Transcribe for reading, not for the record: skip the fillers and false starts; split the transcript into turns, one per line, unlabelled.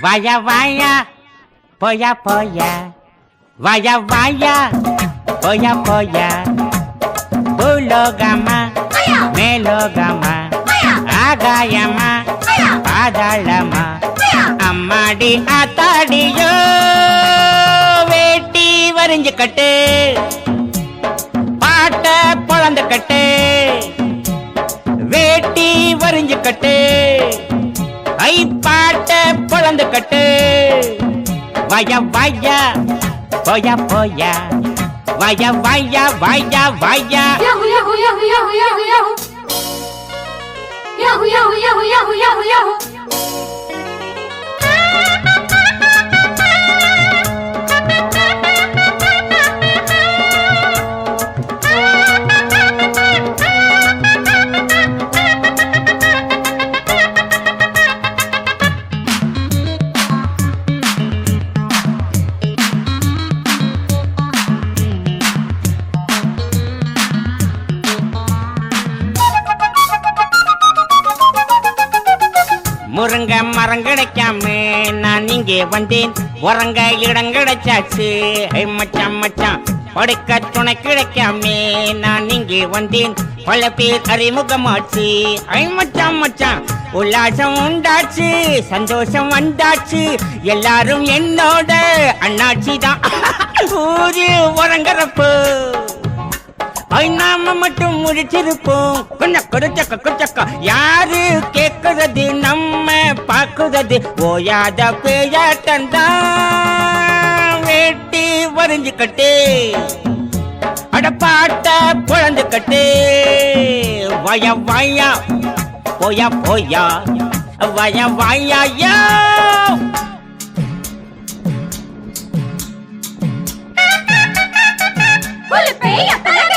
வாயா வாயா போயா போயா வாயா வாயா போயா போயா பூலோகமா மேலோகமா ஆகாயமா பாதாளமா அம்மாடி ஆத்தாடியோ வேட்டி வரிஞ்சு கட்டு பாட்ட பொழந்து கட்டு வேட்டி வரிஞ்சு கட்டு ஐ பாட்ட பொழந்து கட்டு வாயா வாயா போயா போயா வாயா வாயா வாயா வாயா
Yahoo Yahoo Yahoo Yahoo Yahoo Yahoo Yahoo Yahoo Yahoo Yahoo Yahoo Yahoo
முருங்க மரம் கிடைக்காம நான் இங்கே வந்தேன் உறங்க இடம் கிடைச்சாச்சு மச்சான் மச்சான் படுக்க துணை கிடைக்காம நான் இங்கே வந்தேன் பல பேர் அறிமுகமாச்சு மச்சான் மச்சான் உல்லாசம் உண்டாச்சு சந்தோஷம் வந்தாச்சு எல்லாரும் என்னோட அண்ணாச்சி தான் ஊரு உறங்குறப்போ நாம மட்டும் முடிச்சிருப்போம் கொஞ்சம் கொடுச்சக்க கொடுச்சக்கா யாரு கேக்குறது நம்ம பாக்குறது ஓயாத பேயாட்டந்தான் வேட்டி வரிஞ்சு கட்டு அடப்பாட்ட பொழந்து கட்டு வாயா வாயா போயா போயா வாயா வாயா யோ
ஒரு பேய பலக